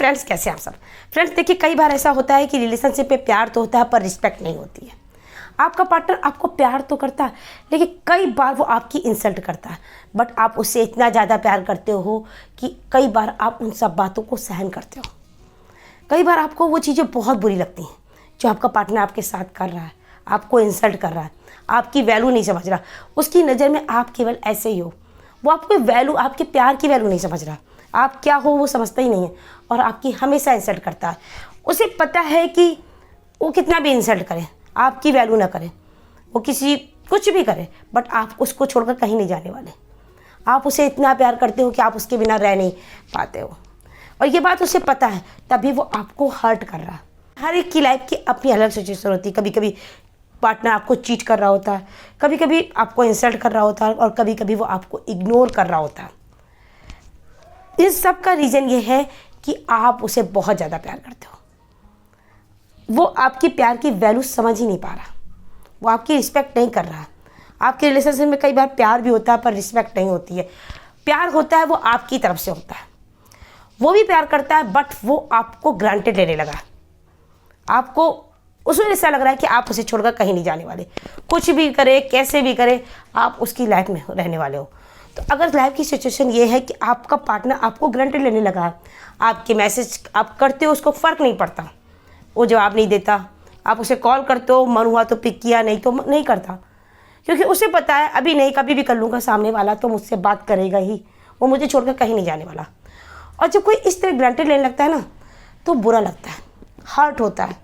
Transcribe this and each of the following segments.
Friends, कैसे हैं आप सब। फ्रेंड्स देखिए, कई बार ऐसा होता है कि रिलेशनशिप में प्यार तो होता है पर रिस्पेक्ट नहीं होती है। आपका पार्टनर आपको प्यार तो करता है, लेकिन कई बार वो आपकी इंसल्ट करता है। बट आप उससे इतना ज़्यादा प्यार करते हो कि कई बार आप उन सब बातों को सहन करते हो। कई बार आपको वो चीज़ें बहुत बुरी लगती हैं जो आपका पार्टनर आपके साथ कर रहा है, आपको इंसल्ट कर रहा है, आपकी वैल्यू नहीं समझ रहा। उसकी नज़र में आप केवल ऐसे ही हो। वो आपको वैल्यू, आपके प्यार की वैल्यू नहीं समझ रहा। आप क्या हो वो समझता ही नहीं है और आपकी हमेशा इंसल्ट करता है। उसे पता है कि वो कितना भी इंसल्ट करे, आपकी वैल्यू ना करे, वो किसी कुछ भी करे, बट आप उसको छोड़कर कहीं नहीं जाने वाले। आप उसे इतना प्यार करते हो कि आप उसके बिना रह नहीं पाते हो, और ये बात उसे पता है, तभी वो आपको हर्ट कर रहा है। हर एक की लाइफ की अपनी अलग सिचुएशन होती है। कभी कभी पार्टनर आपको चीट कर रहा होता है, कभी कभी आपको इंसल्ट कर रहा होता है, और कभी कभी वो आपको इग्नोर कर रहा होता है। इस सब का रीज़न ये है कि आप उसे बहुत ज़्यादा प्यार करते हो। वो आपकी प्यार की वैल्यू समझ ही नहीं पा रहा, वो आपकी रिस्पेक्ट नहीं कर रहा। आपके रिलेशनशिप में कई बार प्यार भी होता है पर रिस्पेक्ट नहीं होती है। प्यार होता है वो आपकी तरफ से होता है, वो भी प्यार करता है, बट वो आपको ग्रांटेड लेने लगा। आपको उसमें ऐसा लग रहा है कि आप उसे छोड़कर कहीं नहीं जाने वाले। कुछ भी करे, कैसे भी करे, आप उसकी लाइफ में रहने वाले हो। तो अगर लाइफ की सिचुएशन ये है कि आपका पार्टनर आपको ग्रांटेड लेने लगा है, आपके मैसेज आप करते हो, उसको फ़र्क नहीं पड़ता, वो जवाब नहीं देता। आप उसे कॉल करते हो, मन हुआ तो पिक किया, नहीं तो नहीं करता, क्योंकि उसे पता है अभी नहीं, कभी भी कर लूँगा। सामने वाला तो मुझसे बात करेगा ही, वो मुझे छोड़कर कहीं नहीं जाने वाला। और जब कोई इस तरह ग्रांटेड लेने लगता है ना, तो बुरा लगता है, हर्ट होता है,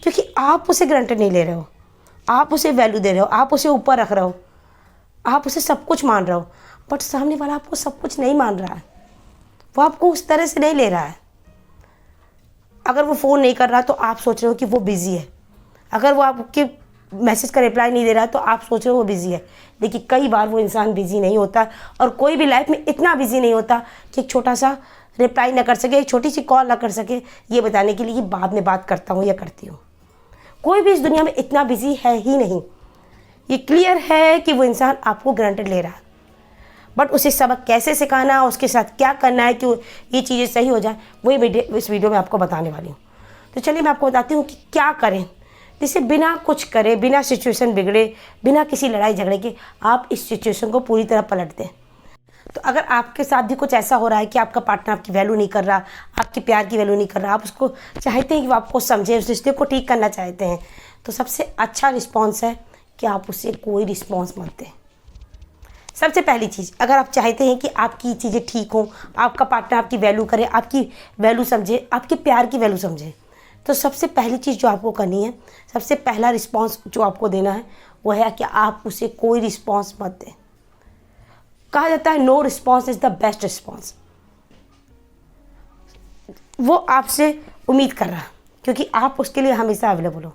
क्योंकि आप उसे ग्रांटेड नहीं ले रहे हो, आप उसे वैल्यू दे रहे हो, आप उसे ऊपर रख रहे हो, आप उसे सब कुछ मान रहे हो। बट सामने वाला आपको सब कुछ नहीं मान रहा है, वो आपको उस तरह से नहीं ले रहा है। अगर वो फ़ोन नहीं कर रहा तो आप सोच रहे हो कि वो बिज़ी है, अगर वो आपके मैसेज का रिप्लाई नहीं दे रहा है तो आप सोच रहे हो वो बिज़ी है। देखिए, कई बार वो इंसान बिज़ी नहीं होता, और कोई भी लाइफ में इतना बिज़ी नहीं होता कि एक छोटा सा रिप्लाई ना कर सके, एक छोटी सी कॉल ना कर सके, ये बताने के लिए कि बाद में बात करता हूँ या करती हूँ। कोई भी इस दुनिया में इतना बिज़ी है ही नहीं। ये क्लियर है कि वो इंसान आपको ग्रांटेड ले रहा है, बट उसे सबक कैसे सिखाना है, उसके साथ क्या करना है कि ये चीज़ें सही हो जाए, वही इस वीडियो में आपको बताने वाली हूँ। तो चलिए मैं आपको बताती हूँ कि क्या करें जिससे बिना कुछ करे, बिना सिचुएशन बिगड़े, बिना किसी लड़ाई झगड़े के आप इस सिचुएशन को पूरी तरह पलट दें। तो अगर आपके साथ भी कुछ ऐसा हो रहा है कि आपका पार्टनर आपकी वैल्यू नहीं कर रहा, आपके प्यार की वैल्यू नहीं कर रहा, आप उसको चाहते हैं कि वो आपको समझे, उस रिश्ते को ठीक करना चाहते हैं, तो सबसे अच्छा रिस्पॉन्स है कि आप उससे कोई रिस्पॉन्स मत दें। सबसे पहली चीज़, अगर आप चाहते हैं कि आपकी चीज़ें ठीक हों, आपका पार्टनर आपकी वैल्यू करे, आपकी वैल्यू समझे, आपके प्यार की वैल्यू समझे, तो सबसे पहली चीज़ जो आपको करनी है, सबसे पहला रिस्पॉन्स जो आपको देना है, वो है कि आप उसे कोई रिस्पॉन्स मत दें। कहा जाता है no response is the best response. वो आपसे उम्मीद कर रहा है क्योंकि आप उसके लिए हमेशा अवेलेबल हो।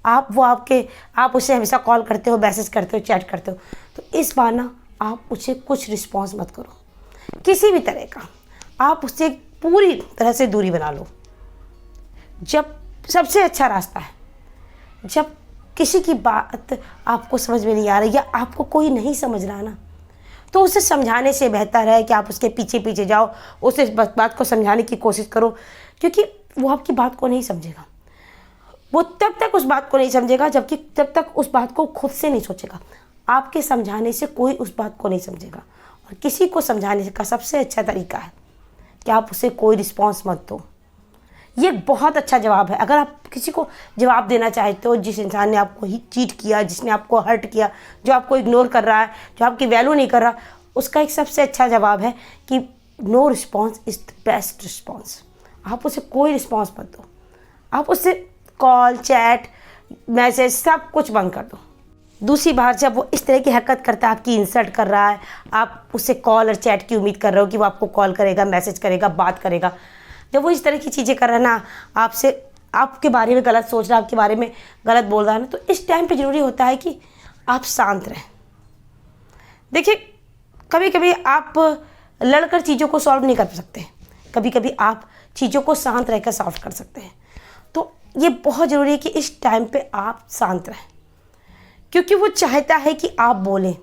आप उसे हमेशा कॉल करते हो, मैसेज करते हो, चैट करते हो, तो इस बार ना आप उसे कुछ रिस्पॉन्स मत करो किसी भी तरह का। आप उससे पूरी तरह से दूरी बना लो। जब सबसे अच्छा रास्ता है, जब किसी की बात आपको समझ में नहीं आ रही या आपको कोई नहीं समझ रहा ना, तो उसे समझाने से बेहतर है कि आप उसके पीछे पीछे जाओ, उसे बात को समझाने की कोशिश करो, क्योंकि वो आपकी बात को नहीं समझेगा। वो तब तक उस बात को नहीं समझेगा जब तक उस बात को खुद से नहीं सोचेगा। आपके समझाने से कोई उस बात को नहीं समझेगा। और किसी को समझाने का सबसे अच्छा तरीका है कि आप उसे कोई रिस्पॉन्स मत दो। ये बहुत अच्छा जवाब है। अगर आप किसी को जवाब देना चाहते हो, जिस इंसान ने आपको ही चीट किया, जिसने आपको हर्ट किया, जो आपको इग्नोर कर रहा है, जो आपकी वैल्यू नहीं कर रहा, उसका एक सबसे अच्छा जवाब है कि no response is the best response. आप उसे कोई रिस्पॉन्स मत दो। आप उससे कॉल, चैट, मैसेज सब कुछ बंद कर दो। दूसरी बार जब वो इस तरह की हरकत करता है, आपकी इंसल्ट कर रहा है, आप उससे कॉल और चैट की उम्मीद कर रहे हो कि वो आपको कॉल करेगा, मैसेज करेगा, बात करेगा, जब वो इस तरह की चीज़ें कर रहा है ना, आपसे आपके बारे में गलत सोच रहा है, आपके बारे में गलत बोल रहा है ना, तो इस टाइम पे ज़रूरी होता है कि आप शांत रहें। देखिए, कभी कभी आप लड़कर चीज़ों को सॉल्व नहीं कर सकते, कभी कभी आप चीज़ों को शांत रहकर सॉल्व कर सकते हैं। तो ये बहुत ज़रूरी है कि इस टाइम पे आप शांत रहें, क्योंकि वो चाहता है कि आप बोलें,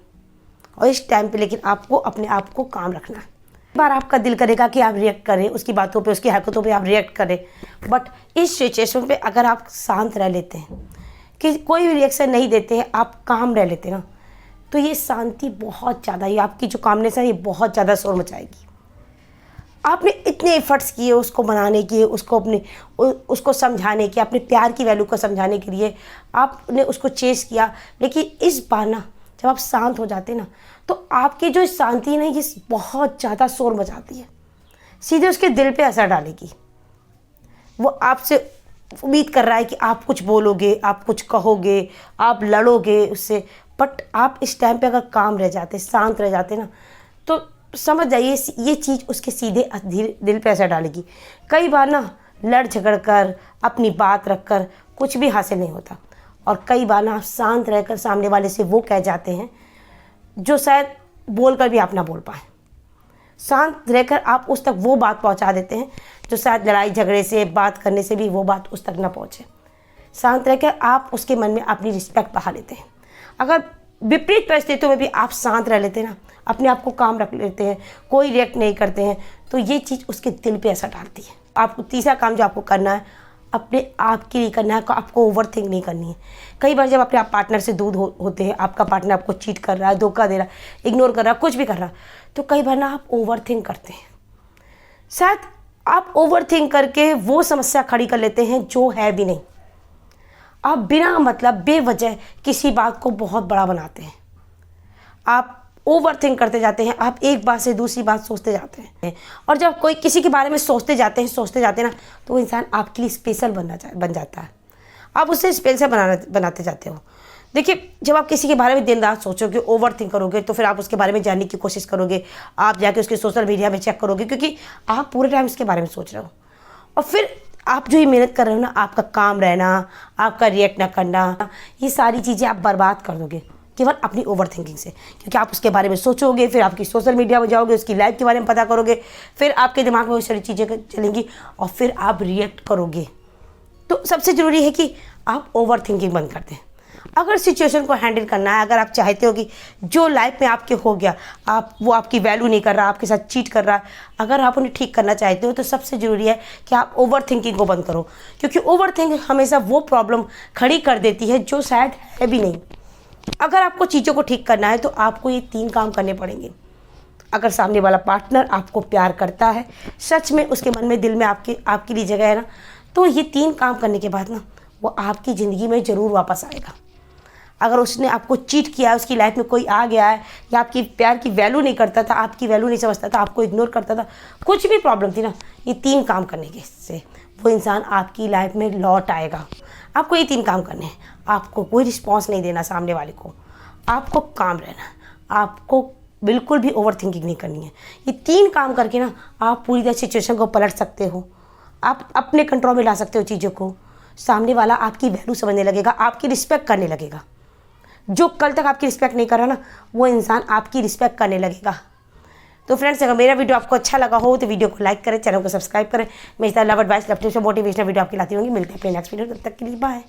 और इस टाइम पे लेकिन आपको अपने आप को काम रखना है। बार आपका दिल करेगा कि आप रिएक्ट करें उसकी बातों पे, उसकी हरकतों पे आप रिएक्ट करें, बट इस सिचुएशन पे अगर आप शांत रह लेते हैं कि कोई भी रिएक्शन नहीं देते हैं, आप काम रह लेते हैं ना, तो ये शांति बहुत ज़्यादा, ये आपकी जो कामनेस है ये बहुत ज़्यादा शोर मचाएगी। आपने इतने एफर्ट्स किए उसको बनाने के, उसको समझाने के, अपने प्यार की वैल्यू को समझाने के लिए आपने उसको चेस किया, लेकिन इस बार ना जब आप शांत हो जाते हैं ना, तो आपकी जो शांति ना ये बहुत ज़्यादा शोर मचाती है, सीधे उसके दिल पे असर डालेगी। वो आपसे उम्मीद कर रहा है कि आप कुछ बोलोगे, आप कुछ कहोगे, आप लड़ोगे उससे, बट आप इस टाइम पे अगर काम रह जाते, शांत रह जाते ना, तो समझ जाइए ये चीज़ उसके सीधे दिल पे असर डालेगी। कई बार ना लड़ झगड़ कर, अपनी बात रख कर कुछ भी हासिल नहीं होता, और कई बार ना आप शांत रहकर सामने वाले से वो कह जाते हैं जो शायद बोल कर भी आप ना बोल पाए। शांत रहकर आप उस तक वो बात पहुंचा देते हैं जो शायद लड़ाई झगड़े से, बात करने से भी वो बात उस तक ना पहुंचे। शांत रहकर आप उसके मन में अपनी रिस्पेक्ट बढ़ा लेते हैं। अगर विपरीत परिस्थितियों में भी आप शांत रह लेते हैं ना, अपने आप को काम रख लेते हैं, कोई रिएक्ट नहीं करते हैं, तो ये चीज़ उसके दिल पे असर डालती है। आपको तीसरा काम जो आपको करना है, अपने आप के लिए करना है, आपको ओवर थिंक नहीं करनी है। कई बार जब अपने आप पार्टनर से दूर होते हैं, आपका पार्टनर आपको चीट कर रहा है, धोखा दे रहा है, इग्नोर कर रहा है, कुछ भी कर रहा है, तो कई बार ना आप ओवर थिंक करते हैं। शायद आप ओवर थिंक करके वो समस्या खड़ी कर लेते हैं जो है भी नहीं। आप बिना मतलब बेवजह किसी बात को बहुत बड़ा बनाते हैं, आप ओवर थिंक करते जाते हैं, आप एक बात से दूसरी बात सोचते जाते हैं, और जब कोई किसी के बारे में सोचते जाते हैं ना, तो वो इंसान आपके लिए स्पेशल बन जाता है। आप उससे स्पेशल बनाते जाते हो। देखिए, जब आप किसी के बारे में दिन रात सोचोगे, ओवर थिंक करोगे, तो फिर आप उसके बारे में जानने की कोशिश करोगे, आप जाके उसके सोशल मीडिया में चेक करोगे, क्योंकि आप पूरे टाइम उसके बारे में सोच रहे हो। और फिर आप जो ये मेहनत कर रहे हो ना, आपका काम रहना, आपका रिएक्ट ना करना, ये सारी चीज़ें आप बर्बाद कर दोगे केवल अपनी ओवर थिंकिंग से। क्योंकि आप उसके बारे में सोचोगे, फिर आपकी सोशल मीडिया में जाओगे, उसकी लाइफ के बारे में पता करोगे, फिर आपके दिमाग में वो सारी चीज़ें चलेंगी और फिर आप रिएक्ट करोगे। तो सबसे ज़रूरी है कि आप ओवर थिंकिंग बंद कर दें। अगर सिचुएशन को हैंडल करना है, अगर आप चाहते हो कि जो लाइफ में आपके हो गया, वो आपकी वैल्यू नहीं कर रहा, आपके साथ चीट कर रहा है, अगर आप उन्हें ठीक करना चाहते हो, तो सबसे ज़रूरी है कि आप ओवर थिंकिंग को बंद करो। क्योंकि ओवर थिंकिंग हमेशा वो प्रॉब्लम खड़ी कर देती है जो शायद है भी नहीं। अगर आपको चीज़ों को ठीक करना है तो आपको ये 3 काम करने पड़ेंगे। अगर सामने वाला पार्टनर आपको प्यार करता है, सच में उसके मन में, दिल में आपके लिए जगह है ना, तो ये 3 काम करने के बाद ना वो आपकी ज़िंदगी में ज़रूर वापस आएगा। अगर उसने आपको चीट किया है, उसकी लाइफ में कोई आ गया है या आपकी प्यार की वैल्यू नहीं करता था, आपकी वैल्यू नहीं समझता था, आपको इग्नोर करता था, कुछ भी प्रॉब्लम थी ना, ये 3 काम करने के से वो इंसान आपकी लाइफ में लौट आएगा। आपको ये 3 काम करने हैं। आपको कोई रिस्पॉन्स नहीं देना सामने वाले को, आपको काम रहना, आपको बिल्कुल भी ओवर थिंकिंग नहीं करनी है। ये 3 काम करके ना आप पूरी तरह सिचुएशन को पलट सकते हो, आप अपने कंट्रोल में ला सकते हो चीज़ों को। सामने वाला आपकी वैल्यू समझने लगेगा, आपकी रिस्पेक्ट करने लगेगा। जो कल तक आपकी रिस्पेक्ट नहीं कर रहा ना, वो इंसान आपकी रिस्पेक्ट करने लगेगा। तो फ्रेंड्स, अगर मेरा वीडियो आपको अच्छा लगा हो तो वीडियो को लाइक करें, चैनल को सब्सक्राइब करें। मैं इस तरह लव एडवाइस, लव टिप्स और मोटिवेशनल वीडियो आपकी लाती रहूँगी। मिलते हैं अपने नेक्स्ट वीडियो, तब तक के लिए बाय।